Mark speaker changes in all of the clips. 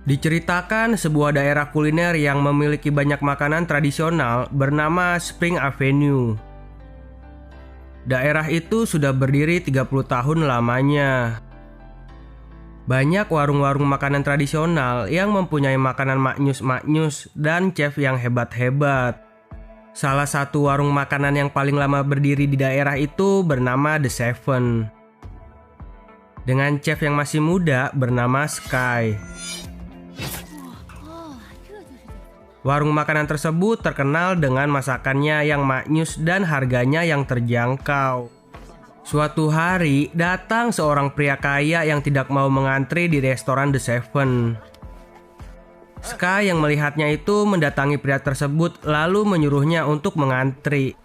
Speaker 1: Diceritakan sebuah daerah kuliner yang memiliki banyak makanan tradisional bernama Spring Avenue. Daerah itu sudah berdiri 30 tahun lamanya. Banyak warung-warung makanan tradisional yang mempunyai makanan maknyus-maknyus dan chef yang hebat-hebat. Salah satu warung makanan yang paling lama berdiri di daerah itu bernama The Seven, dengan chef yang masih muda bernama Sky. Warung makanan tersebut terkenal dengan masakannya yang maknyus dan harganya yang terjangkau. Suatu hari, datang seorang pria kaya yang tidak mau mengantri di restoran The Seven. Sky yang melihatnya itu mendatangi pria tersebut lalu menyuruhnya untuk mengantri.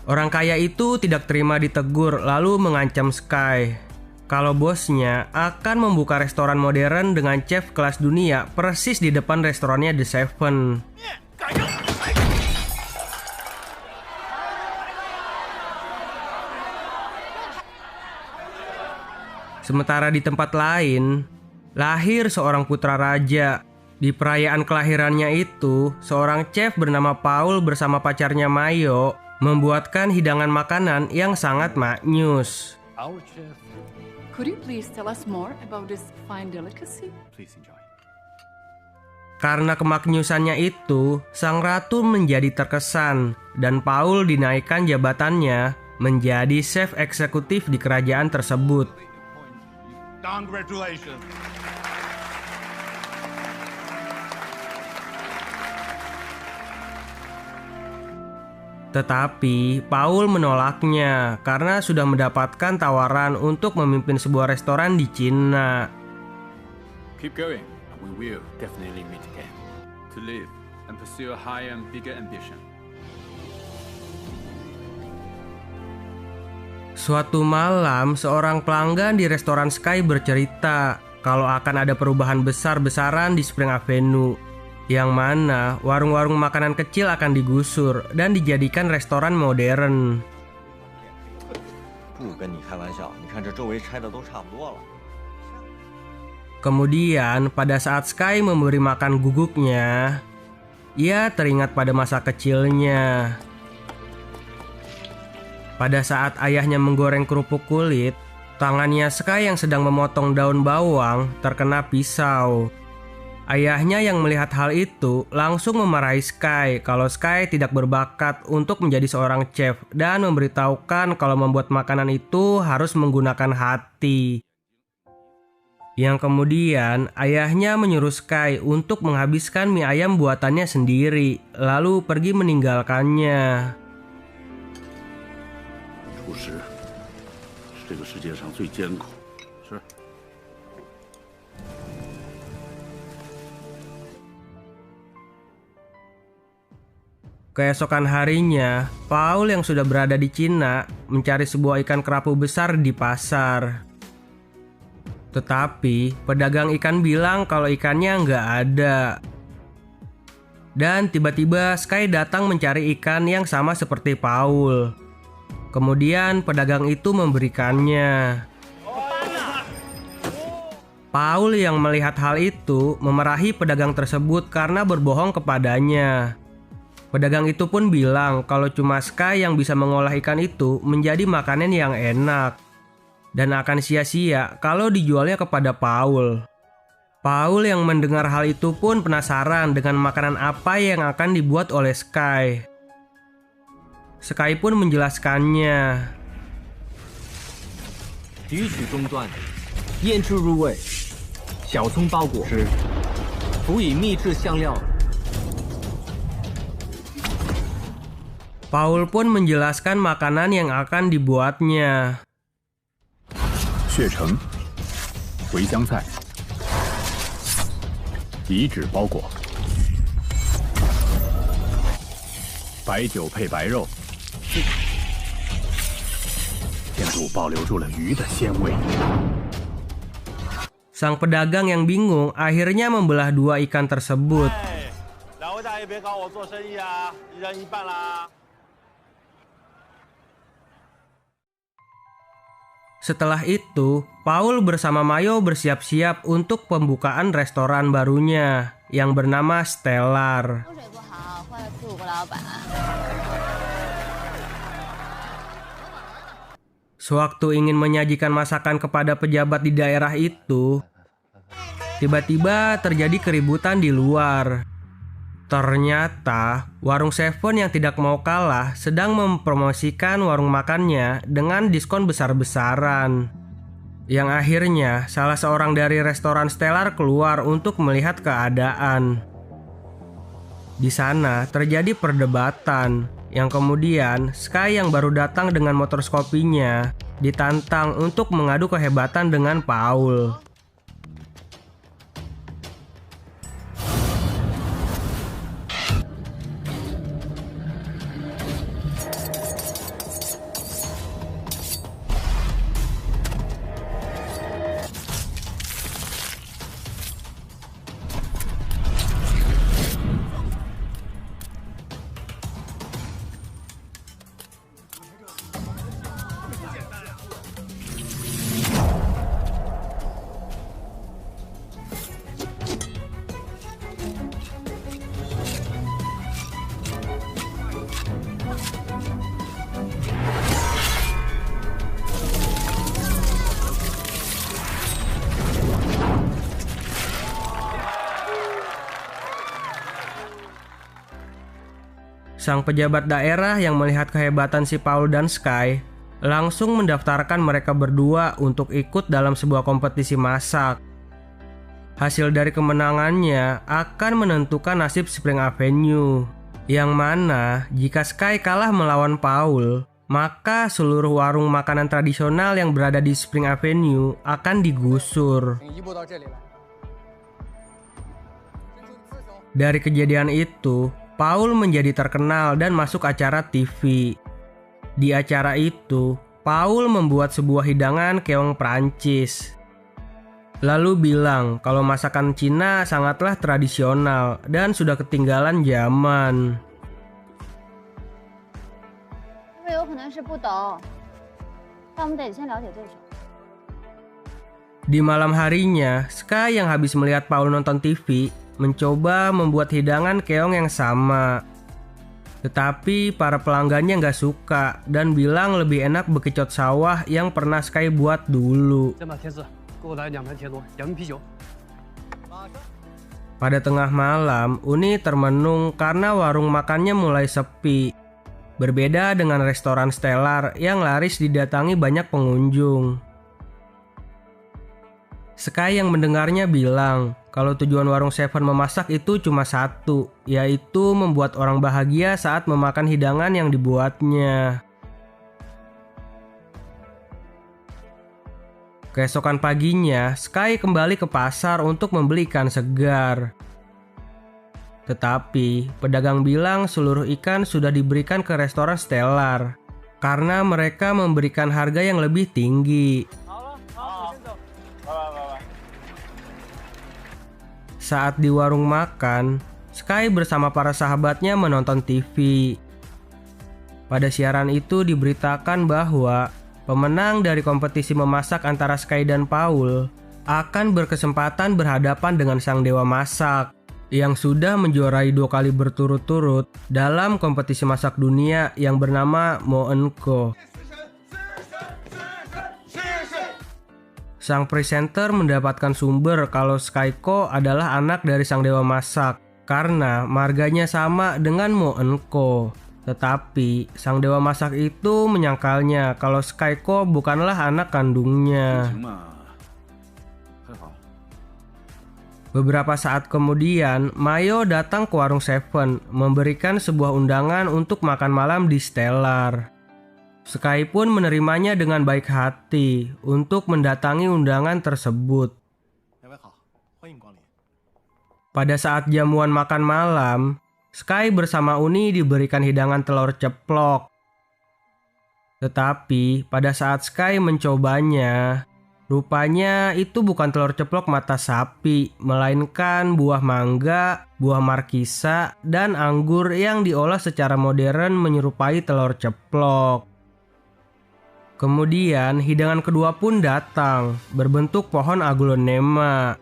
Speaker 1: Orang kaya itu tidak terima ditegur lalu mengancam Sky kalau bosnya akan membuka restoran modern dengan chef kelas dunia persis di depan restorannya The Seven. Sementara di tempat lain, lahir seorang putra raja. Di perayaan kelahirannya itu, seorang chef bernama Paul bersama pacarnya Mayo membuatkan hidangan makanan yang sangat maknyus.
Speaker 2: Could you please tell us more about this fine delicacy?
Speaker 3: Please enjoy.
Speaker 1: Karena kemaknyusannya itu, sang ratu menjadi terkesan dan Paul dinaikkan jabatannya menjadi chef eksekutif di kerajaan tersebut.
Speaker 3: Congratulations.
Speaker 1: Tetapi Paul menolaknya karena sudah mendapatkan tawaran untuk memimpin sebuah restoran di Cina.
Speaker 3: Keep going. We will definitely meet again. To live and pursue a higher and bigger ambition.
Speaker 1: Suatu malam, seorang pelanggan di restoran Sky bercerita kalau akan ada perubahan besar-besaran di Spring Avenue, yang mana warung-warung makanan kecil akan digusur dan dijadikan restoran modern. Kemudian pada saat Sky memberi makan guguknya, ia teringat pada masa kecilnya. Pada saat ayahnya menggoreng kerupuk kulit, tangannya Sky yang sedang memotong daun bawang terkena pisau. Ayahnya yang melihat hal itu langsung memarahi Sky kalau Sky tidak berbakat untuk menjadi seorang chef dan memberitahukan kalau membuat makanan itu harus menggunakan hati. Yang kemudian ayahnya menyuruh Sky untuk menghabiskan mie ayam buatannya sendiri lalu pergi meninggalkannya.
Speaker 4: 厨师是这个世界上最艰苦。是。
Speaker 1: Keesokan harinya, Paul yang sudah berada di Cina mencari sebuah ikan kerapu besar di pasar. Tetapi pedagang ikan bilang kalau ikannya nggak ada. Dan tiba-tiba Sky datang mencari ikan yang sama seperti Paul. Kemudian pedagang itu memberikannya. Paul yang melihat hal itu memarahi pedagang tersebut karena berbohong kepadanya. Pedagang itu pun bilang kalau cuma Sky yang bisa mengolah ikan itu menjadi makanan yang enak dan akan sia-sia kalau dijualnya kepada Paul. Paul yang mendengar hal itu pun penasaran dengan makanan apa yang akan dibuat oleh Sky. Sky pun menjelaskannya.
Speaker 5: 鱼取中段，腌制入味，小葱包裹，辅以秘制香料。
Speaker 1: Paul pun menjelaskan makanan yang akan dibuatnya.
Speaker 4: 血橙、茴香菜、乙脂包裹、白酒配白肉，甜度保留住了鱼的鲜味。
Speaker 1: Sang pedagang yang bingung akhirnya membelah dua ikan tersebut.
Speaker 6: 两位大爷别搞我做生意啊，一人一半啦。
Speaker 1: Setelah itu, Paul bersama Mayo bersiap-siap untuk pembukaan restoran barunya yang bernama Stellar. Sewaktu ingin menyajikan masakan kepada pejabat di daerah itu, tiba-tiba terjadi keributan di luar. Ternyata, warung Seven yang tidak mau kalah sedang mempromosikan warung makannya dengan diskon besar-besaran. Yang akhirnya, salah seorang dari restoran Stellar keluar untuk melihat keadaan. Di sana terjadi perdebatan, yang kemudian Sky yang baru datang dengan motor Scoopy-nya ditantang untuk mengadu kehebatan dengan Paul. Sang pejabat daerah yang melihat kehebatan si Paul dan Sky langsung mendaftarkan mereka berdua untuk ikut dalam sebuah kompetisi masak. Hasil dari kemenangannya akan menentukan nasib Spring Avenue, yang mana jika Sky kalah melawan Paul, maka seluruh warung makanan tradisional yang berada di Spring Avenue akan digusur. Dari kejadian itu, Paul menjadi terkenal dan masuk acara TV. Di acara itu, Paul membuat sebuah hidangan keong Prancis. Lalu bilang kalau masakan Cina sangatlah tradisional dan sudah ketinggalan zaman. Di malam harinya, Sky yang habis melihat Paul nonton TV mencoba membuat hidangan keong yang sama. Tetapi para pelanggannya nggak suka dan bilang lebih enak bekicot sawah yang pernah Sky buat dulu. Pada tengah malam, Uni termenung karena warung makannya mulai sepi. Berbeda dengan restoran Stellar yang laris didatangi banyak pengunjung. Sky yang mendengarnya bilang kalau tujuan warung Seven memasak itu cuma satu, yaitu membuat orang bahagia saat memakan hidangan yang dibuatnya. Keesokan paginya, Sky kembali ke pasar untuk membeli ikan segar. Tetapi, pedagang bilang seluruh ikan sudah diberikan ke restoran Stellar karena mereka memberikan harga yang lebih tinggi. Saat di warung makan, Sky bersama para sahabatnya menonton TV. Pada siaran itu diberitakan bahwa pemenang dari kompetisi memasak antara Sky dan Paul akan berkesempatan berhadapan dengan sang dewa masak yang sudah menjuarai 2 kali berturut-turut dalam kompetisi masak dunia yang bernama Mo Enko. Sang presenter mendapatkan sumber kalau Skyko adalah anak dari sang dewa masak karena marganya sama dengan Mo Enko. Tetapi sang dewa masak itu menyangkalnya kalau Skyko bukanlah anak kandungnya. Beberapa saat kemudian, Mayo datang ke warung Seven memberikan sebuah undangan untuk makan malam di Stellar. Sky pun menerimanya dengan baik hati untuk mendatangi undangan tersebut. Pada saat jamuan makan malam, Sky bersama Uni diberikan hidangan telur ceplok. Tetapi pada saat Sky mencobanya, rupanya itu bukan telur ceplok mata sapi, melainkan buah mangga, buah markisa, dan anggur yang diolah secara modern menyerupai telur ceplok. Kemudian hidangan kedua pun datang, berbentuk pohon aglonema.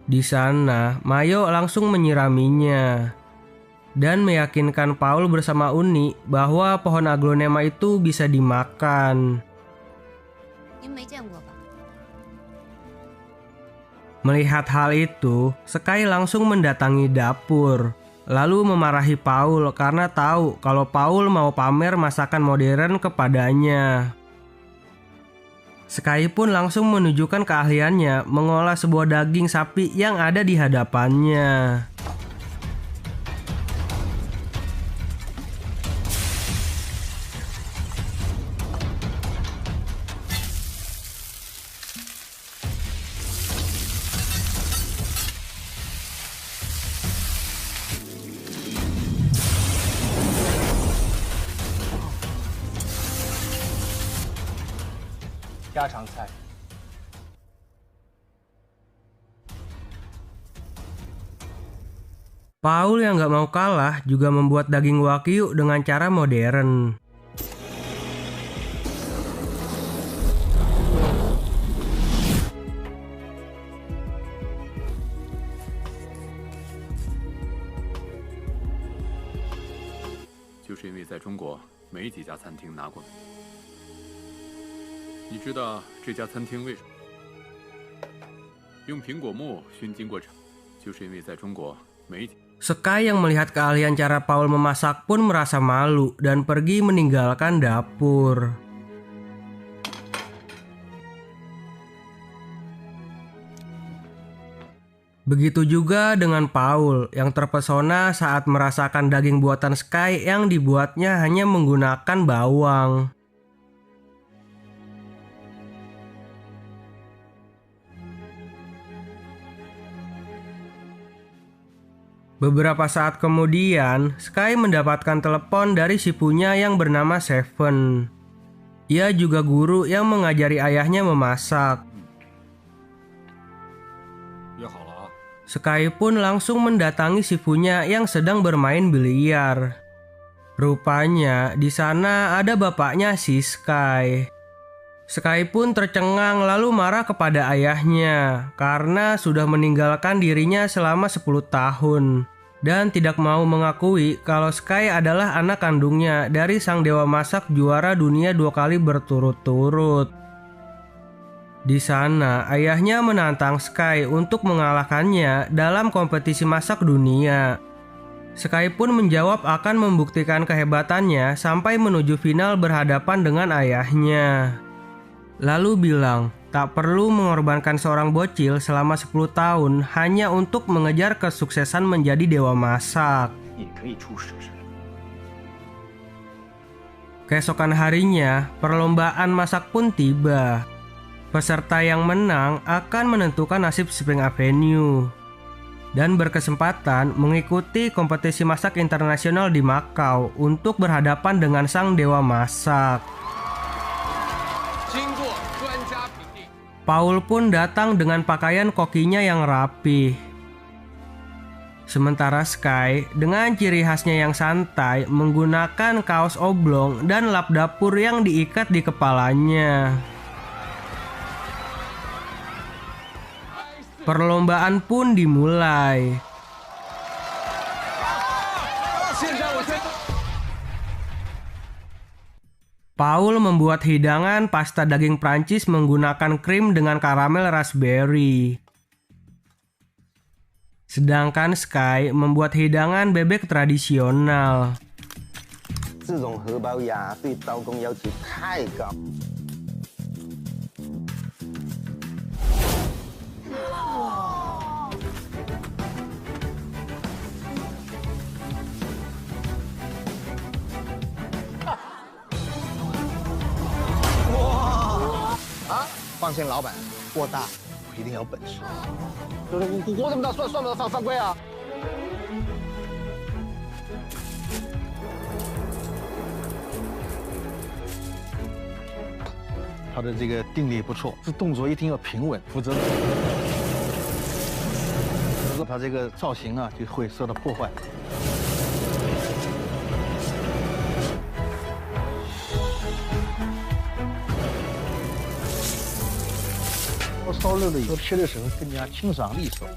Speaker 1: Di sana, Mayo langsung menyiraminya dan meyakinkan Paul bersama Uni bahwa pohon aglonema itu bisa dimakan. Melihat hal itu, Sky langsung mendatangi dapur, lalu memarahi Paul karena tahu kalau Paul mau pamer masakan modern kepadanya. Sky pun langsung menunjukkan keahliannya mengolah sebuah daging sapi yang ada di hadapannya. Paul yang gak mau kalah juga membuat daging wagyu dengan cara modern.
Speaker 3: 就是因为在中国没几家餐厅拿过名。你知道这家餐厅为什么用苹果木熏经过程？就是因为在中国没。
Speaker 1: Sky yang melihat keahlian cara Paul memasak pun merasa malu dan pergi meninggalkan dapur. Begitu juga dengan Paul yang terpesona saat merasakan daging buatan Sky yang dibuatnya hanya menggunakan bawang. Beberapa saat kemudian, Sky mendapatkan telepon dari sipunya yang bernama Seven. Ia juga guru yang mengajari ayahnya memasak. Sky pun langsung mendatangi sipunya yang sedang bermain biliar. Rupanya di sana ada bapaknya si Sky. Sky pun tercengang lalu marah kepada ayahnya karena sudah meninggalkan dirinya selama 10 tahun dan tidak mau mengakui kalau Sky adalah anak kandungnya dari sang dewa masak juara dunia 2 kali berturut-turut. Di sana, ayahnya menantang Sky untuk mengalahkannya dalam kompetisi masak dunia. Sky pun menjawab akan membuktikan kehebatannya sampai menuju final berhadapan dengan ayahnya. Lalu bilang, tak perlu mengorbankan seorang bocil selama 10 tahun hanya untuk mengejar kesuksesan menjadi dewa masak. Keesokan harinya, perlombaan masak pun tiba. Peserta yang menang akan menentukan nasib Spring Avenue dan berkesempatan mengikuti kompetisi masak internasional di Macau untuk berhadapan dengan sang dewa masak. Paul pun datang dengan pakaian kokinya yang rapi. Sementara Sky dengan ciri khasnya yang santai menggunakan kaos oblong dan lap dapur yang diikat di kepalanya. Perlombaan pun dimulai. Paul membuat hidangan pasta daging Prancis menggunakan krim dengan karamel raspberry. Sedangkan Sky membuat hidangan bebek tradisional.
Speaker 7: 放心，老板，锅大，我一定有本事。锅这么大，算不得犯规啊！他的这个定力不错，这动作一定要平稳，否则他这个造型啊就会受到破坏。我烧热了以后吃的时候更加清爽利索。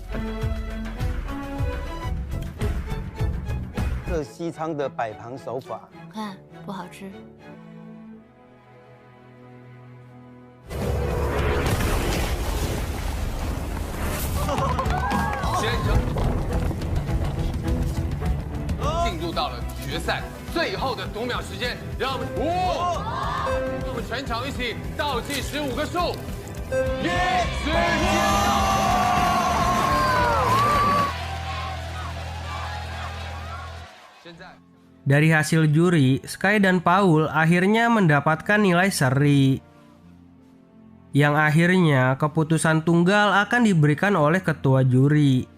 Speaker 8: 这西餐的摆盘手法，
Speaker 9: 看不好吃。
Speaker 10: 先生，进入到了决赛最后的读秒时间，让我们全场一起倒计15个数，时间到。现在。
Speaker 1: Dari hasil juri, Sky dan Paul akhirnya mendapatkan nilai seri. Yang akhirnya keputusan tunggal akan diberikan oleh ketua juri.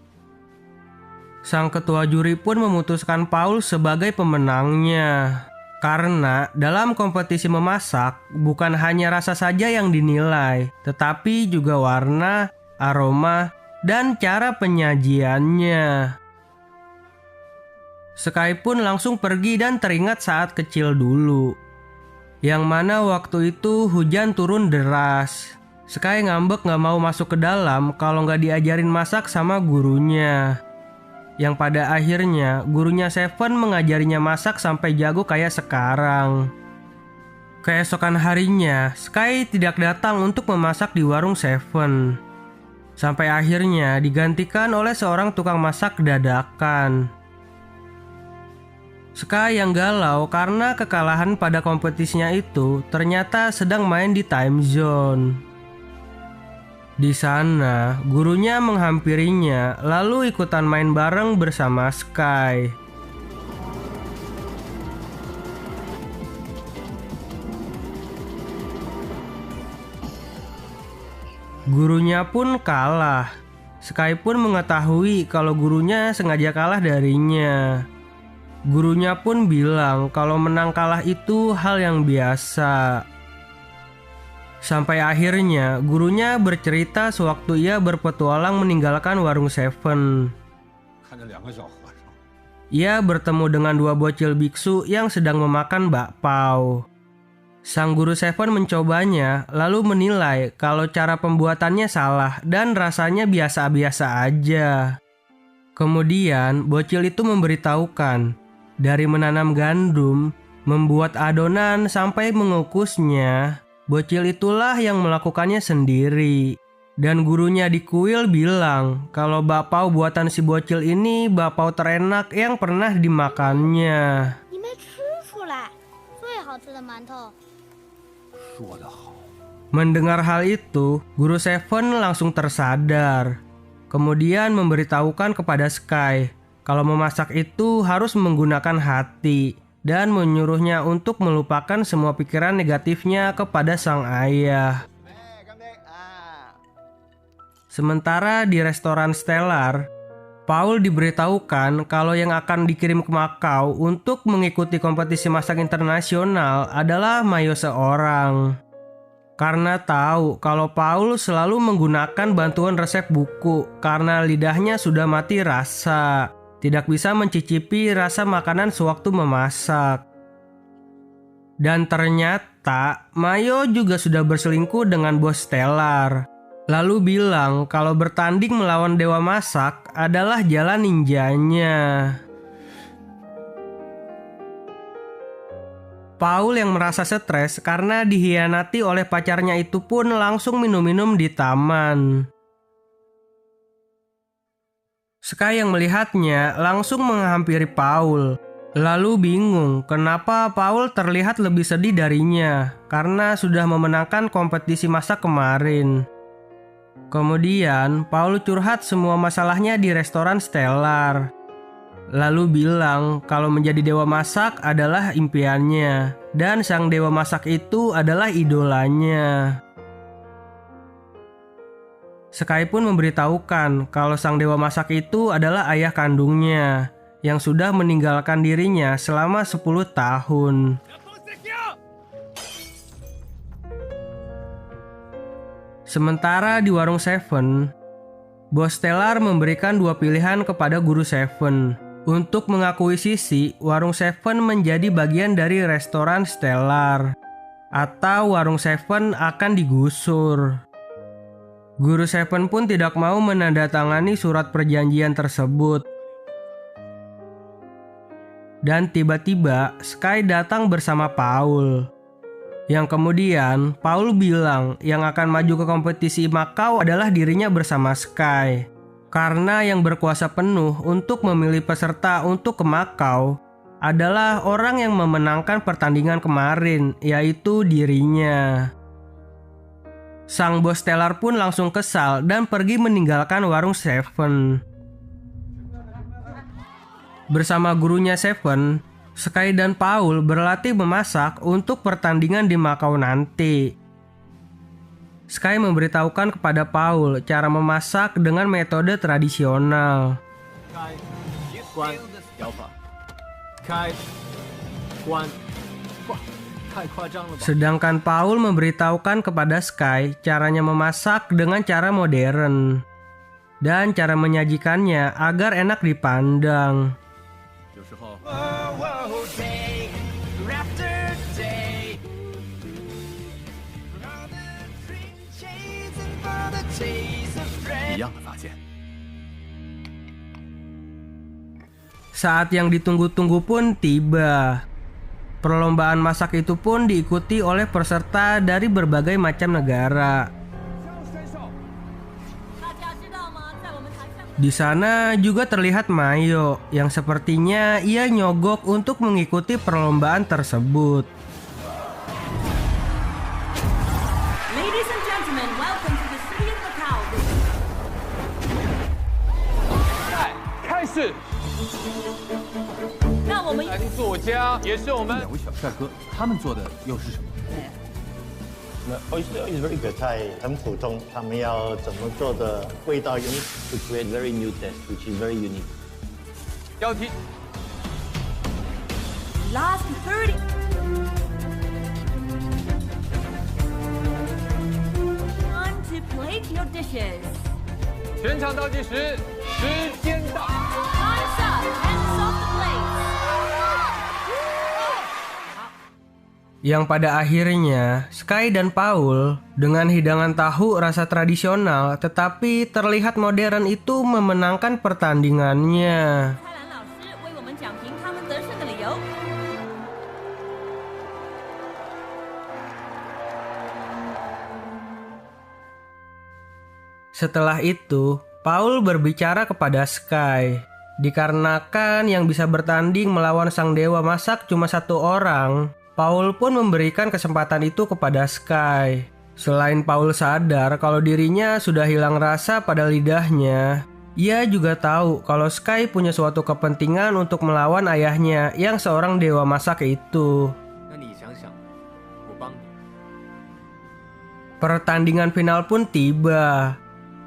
Speaker 1: Sang ketua juri pun memutuskan Paul sebagai pemenangnya. Karena dalam kompetisi memasak, bukan hanya rasa saja yang dinilai, tetapi juga warna, aroma, dan cara penyajiannya. Sky pun langsung pergi dan teringat saat kecil dulu. Yang mana waktu itu hujan turun deras. Sky ngambek gak mau masuk ke dalam kalau gak diajarin masak sama gurunya. Yang pada akhirnya gurunya Seven mengajarinya masak sampai jago kayak sekarang. Keesokan harinya, Sky tidak datang untuk memasak di warung Seven. Sampai akhirnya digantikan oleh seorang tukang masak dadakan. Sky yang galau karena kekalahan pada kompetisinya itu ternyata sedang main di time zone. Di sana, gurunya menghampirinya lalu ikutan main bareng bersama Sky. Gurunya pun kalah. Sky pun mengetahui kalau gurunya sengaja kalah darinya. Gurunya pun bilang kalau menang kalah itu hal yang biasa. Sampai akhirnya gurunya bercerita sewaktu ia berpetualang meninggalkan warung Seven. Ia bertemu dengan dua bocil biksu yang sedang memakan bakpao. Sang guru Seven mencobanya lalu menilai kalau cara pembuatannya salah dan rasanya biasa-biasa aja. Kemudian bocil itu memberitahukan dari menanam gandum, membuat adonan sampai mengukusnya, bocil itulah yang melakukannya sendiri. Dan gurunya di kuil bilang kalau bakpao buatan si bocil ini bakpao terenak yang pernah dimakannya. Mendengar hal itu, guru Seven langsung tersadar. Kemudian memberitahukan kepada Sky kalau memasak itu harus menggunakan hati dan menyuruhnya untuk melupakan semua pikiran negatifnya kepada sang ayah. Sementara di restoran Stellar, Paul diberitahukan kalau yang akan dikirim ke Makau untuk mengikuti kompetisi masak internasional adalah Mayo seorang. Karena tahu kalau Paul selalu menggunakan bantuan resep buku karena lidahnya sudah mati rasa. Tidak bisa mencicipi rasa makanan sewaktu memasak. Dan ternyata Mayo juga sudah berselingkuh dengan bos Stellar. Lalu bilang kalau bertanding melawan dewa masak adalah jalan ninjanya. Paul yang merasa stres karena dihianati oleh pacarnya itu pun langsung minum-minum di taman. Sky yang melihatnya langsung menghampiri Paul. Lalu bingung kenapa Paul terlihat lebih sedih darinya karena sudah memenangkan kompetisi masak kemarin. Kemudian Paul curhat semua masalahnya di restoran Stellar. Lalu bilang kalau menjadi dewa masak adalah impiannya dan sang dewa masak itu adalah idolanya. Sky pun memberitahukan kalau sang dewa masak itu adalah ayah kandungnya yang sudah meninggalkan dirinya selama 10 tahun. Sementara di warung Seven, bos Stellar memberikan dua pilihan kepada guru Seven. Untuk mengakuisisi warung Seven menjadi bagian dari restoran Stellar, atau warung Seven akan digusur. Guru Seven pun tidak mau menandatangani surat perjanjian tersebut. Dan tiba-tiba Sky datang bersama Paul. Yang kemudian Paul bilang yang akan maju ke kompetisi Macau adalah dirinya bersama Sky. Karena yang berkuasa penuh untuk memilih peserta untuk ke Macau adalah orang yang memenangkan pertandingan kemarin, yaitu dirinya. Sang bos Stellar pun langsung kesal dan pergi meninggalkan warung Seven. Bersama gurunya Seven, Sky dan Paul berlatih memasak untuk pertandingan di Macau nanti. Sky memberitahukan kepada Paul cara memasak dengan metode tradisional. Sedangkan Paul memberitahukan kepada Sky caranya memasak dengan cara modern dan cara menyajikannya agar enak dipandang. Saat yang ditunggu-tunggu pun tiba. Perlombaan masak itu pun diikuti oleh peserta dari berbagai macam negara. Di sana juga terlihat Mayo yang sepertinya ia nyogok untuk mengikuti perlombaan tersebut.
Speaker 9: Ladies and gentlemen, welcome to the city of Macau.
Speaker 10: 开始。
Speaker 9: 那我们
Speaker 10: 男作家也是我们
Speaker 5: 两位小帅哥，他们做的又是什么？
Speaker 7: Oyster is very good， 菜很普通，他们要怎么做的味道 unique to create very new taste, which is very unique。
Speaker 10: 标题
Speaker 9: last 30. Time to plate your dishes.
Speaker 10: 全场倒计时，时间到。
Speaker 9: Time's up. Hands off the plates.
Speaker 1: Yang pada akhirnya Sky dan Paul dengan hidangan tahu rasa tradisional tetapi terlihat modern itu memenangkan pertandingannya.
Speaker 9: 蔡澜老师为我们讲评他们得胜的理由。
Speaker 1: Setelah itu, Paul berbicara kepada Sky. Dikarenakan yang bisa bertanding melawan sang dewa masak cuma satu orang, Paul pun memberikan kesempatan itu kepada Sky. Selain Paul sadar kalau dirinya sudah hilang rasa pada lidahnya, ia juga tahu kalau Sky punya suatu kepentingan untuk melawan ayahnya yang seorang dewa masak itu. Pertandingan final pun tiba,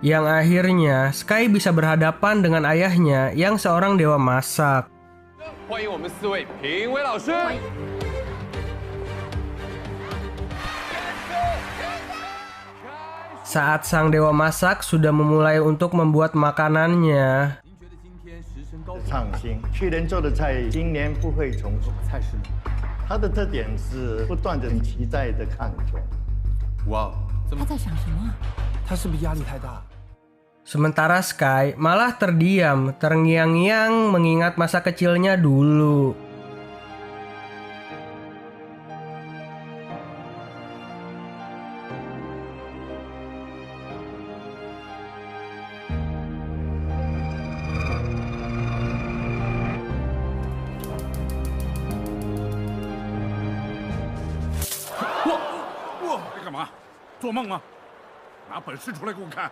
Speaker 1: yang akhirnya Sky bisa berhadapan dengan ayahnya yang seorang dewa masak.
Speaker 10: 欢迎我们4位评委老师。
Speaker 1: Saat sang dewa masak sudah memulai untuk membuat makanannya,
Speaker 7: 创新，去年做的菜今年不会重复。菜式呢？它的特点是不断的期待的抗争。
Speaker 10: 哇，
Speaker 9: 他在想什么？
Speaker 10: 他是不是压力太大？
Speaker 1: sementara Sky malah terdiam, terngiang-ngiang mengingat masa kecilnya dulu.
Speaker 4: Wah, 你干嘛？做梦吗？拿本事出来给我看！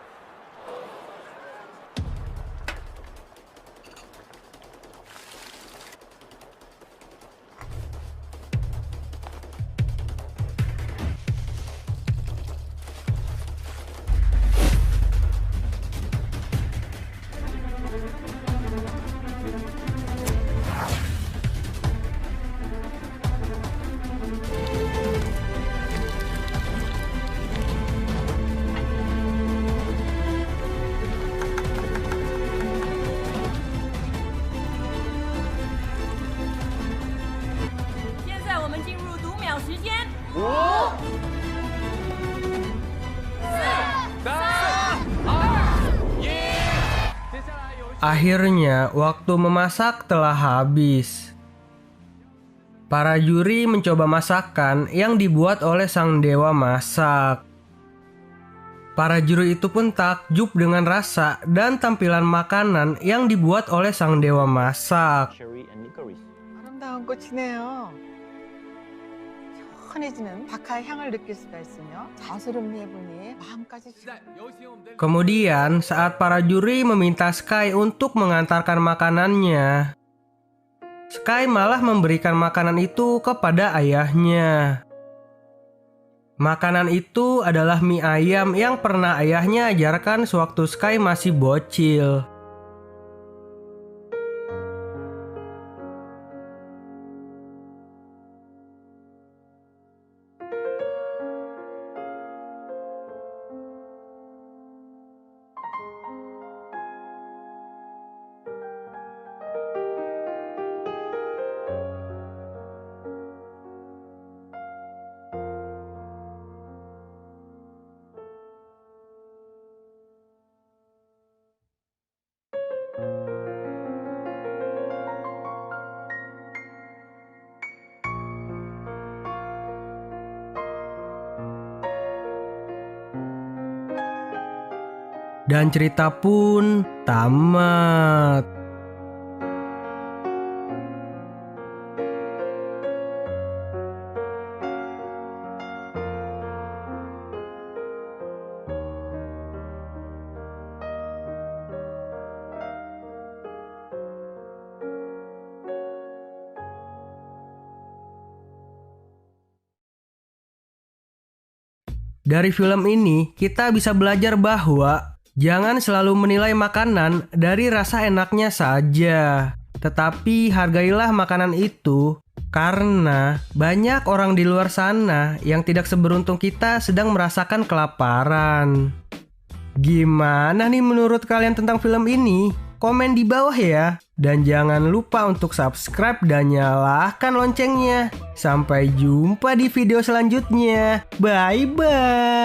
Speaker 9: Time
Speaker 1: Akhirnya, waktu memasak telah habis. Para juri mencoba masakan yang dibuat oleh sang dewa masak. Para juri itu pun takjub dengan rasa dan tampilan makanan yang dibuat oleh sang dewa masak.
Speaker 11: 아름다운 꽃이네요. 시원해지는 바카의 향을 느낄 수가 있으며 자수름 해보니 마음까지.
Speaker 1: Kemudian saat para juri meminta Sky untuk mengantarkan makanannya, Sky malah memberikan makanan itu kepada ayahnya. Makanan itu adalah mie ayam yang pernah ayahnya ajarkan sewaktu Sky masih bocil. Dan cerita pun tamat. Dari film ini, kita bisa belajar bahwa jangan selalu menilai makanan dari rasa enaknya saja, tetapi hargailah makanan itu karena banyak orang di luar sana yang tidak seberuntung kita sedang merasakan kelaparan. Gimana nih menurut kalian tentang film ini? Komen di bawah ya. Dan jangan lupa untuk subscribe dan nyalakan loncengnya. Sampai jumpa di video selanjutnya. Bye-bye.